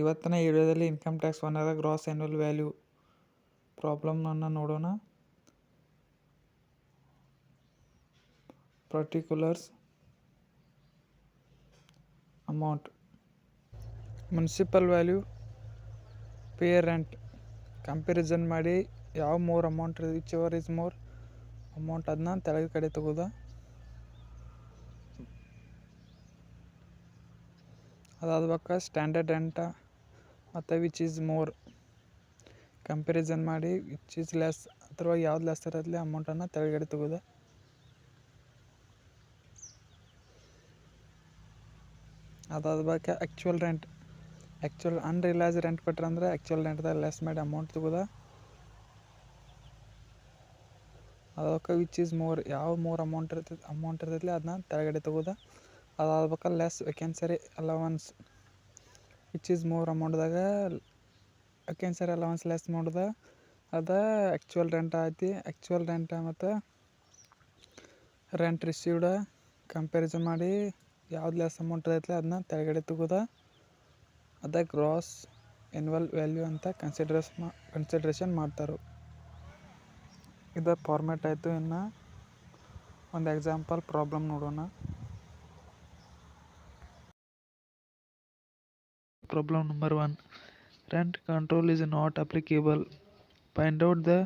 ಇವತ್ತಿನ ವಿಡಿಯೋದಲ್ಲಿ income tax ಒನ್ನರ ಗ್ರಾಸ್ ಆ್ಯನ್ಯುವಲ್ ವ್ಯಾಲ್ಯೂ ಪ್ರಾಬ್ಲಮ್ನನ್ನು ನೋಡೋಣ. Particulars amount, municipal value, pay rent comparison ಮಾಡಿ ಯಾವ more amount whichever is more amount ಅದನ್ನ ತೆಳಗೆ ಕಡೆ ತಗೋದ. ಅದಾದ ಬಳಿಕ ಸ್ಟ್ಯಾಂಡರ್ಡ್ ರೆಂಟ ಮತ್ತು ವಿಚ್ ಈಸ್ ಮೋರ್ ಕಂಪ್ಯಾರಿಸನ್ ಮಾಡಿ ವಿಚ್ ಈಸ್ ಲೆಸ್ ಅಥವಾ ಯಾವ್ದು ಲೆಸ್ ಇರತ್ತಲೆ ಅಮೌಂಟನ್ನು ತೆಳಗಡೆ ತಗೋದ. ಅದಾದ ಬಳಿಕ actual rent, actual unrealise rent ಕೊಟ್ಟರೆ ಅಂದರೆ ಆ್ಯಕ್ಚುಯಲ್ ರೆಂಟ್ದಾಗ ಲೆಸ್ ಮಾಡಿ ಅಮೌಂಟ್ ತಗೋದ. ಅದಕ್ಕೆ ವಿಚ್ ಈಸ್ ಮೋರ್ ಯಾವ ಮೋರ್ ಅಮೌಂಟ್ ಇರ್ತೈತಿ ಅದನ್ನ ತೆಳಗಡೆ ತಗೋದ. ಅದಾದ ಬಳಿಕ less vacancy allowance, which is more ಅಮೌಂಟ್ದಾಗ ವೆಕೆನ್ಸರಿ ಅಲವನ್ಸ್ ಲೆಸ್ ಮಾಡೋದ. ಅದು ಆ್ಯಕ್ಚುಯಲ್ ರೆಂಟ್ ಐತಿ. ಆ್ಯಕ್ಚುಯಲ್ ರೆಂಟ್ ಮತ್ತು ರೆಂಟ್ ರಿಸೀವ್ಡ್ ಕಂಪ್ಯಾರಿಸನ್ ಮಾಡಿ ಯಾವ್ದು ಲೆಸ್ ಅಮೌಂಟ್ ಇರ್ತೈತಿ ಅದನ್ನ ತೆಳಗಡೆ ತಗೋದ. ಅದ ಗ್ರಾಸ್ ಆ್ಯನ್ಯುವಲ್ ವ್ಯಾಲ್ಯೂ ಅಂತ ಕನ್ಸಿಡ್ರೇಷನ್ ಮಾಡ್ತಾರೆ. ಇದು ಫಾರ್ಮ್ಯಾಟ್ ಆಯಿತು. ಇನ್ನು ಒಂದು ಎಕ್ಸಾಂಪಲ್ ಪ್ರಾಬ್ಲಮ್ ನೋಡೋಣ. Problem number 1. Rent control is not applicable. Find out the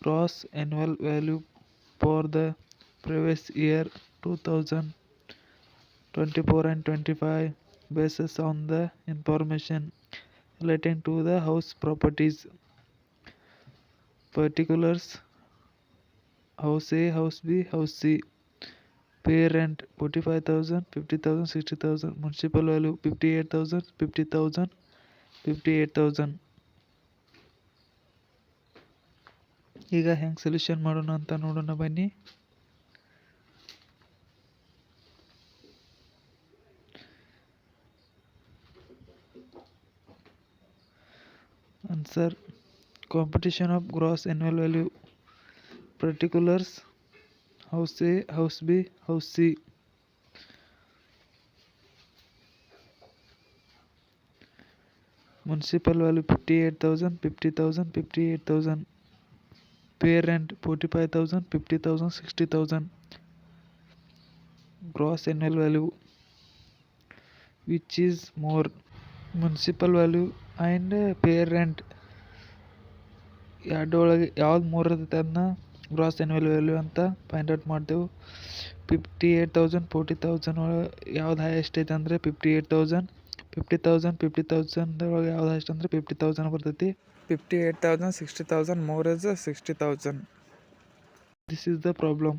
gross annual value for the previous year 2024 and 25 basis on the information relating to the house properties. Particulars: House A, House B, House C. Pay rent 45,000, 50,000, 60,000. Municipal value 58,000, 50,000, 58,000. ಈಗ ಹೆಂಗೆ solution ಮಾಡೋಣ ಅಂತ ನೋಡೋಣ ಬನ್ನಿ. Answer: computation of gross annual value. Particulars: House A, House B, House C. Municipal value 58,000, 50,000, 58,000. Pay rent 45,000, 50,000, 60,000. Gross annual value, which is more? Municipal value and pay rent ಎರಡೊಳಗೆ ಯಾವ್ದು ಮೂರು ಇರ್ತೈತೆ ಅದನ್ನ ಗ್ರಾಸ್ ಆ್ಯನ್ಯುವಲ್ ವ್ಯಾಲ್ಯೂ ಅಂತ find out ಮಾಡ್ತೇವೆ. 58,000, 40,000 ಒಳಗೆ ಯಾವ್ದು highest ಐತೆ ಅಂದರೆ 58,000. 50,000, 50,000 ಒಳಗೆ ಯಾವ್ದು ಹೈಯೆಸ್ಟ್ ಅಂದರೆ 50,000 ಬರ್ತೈತಿ. 58,000, 60,000, more is 60,000. This is the problem.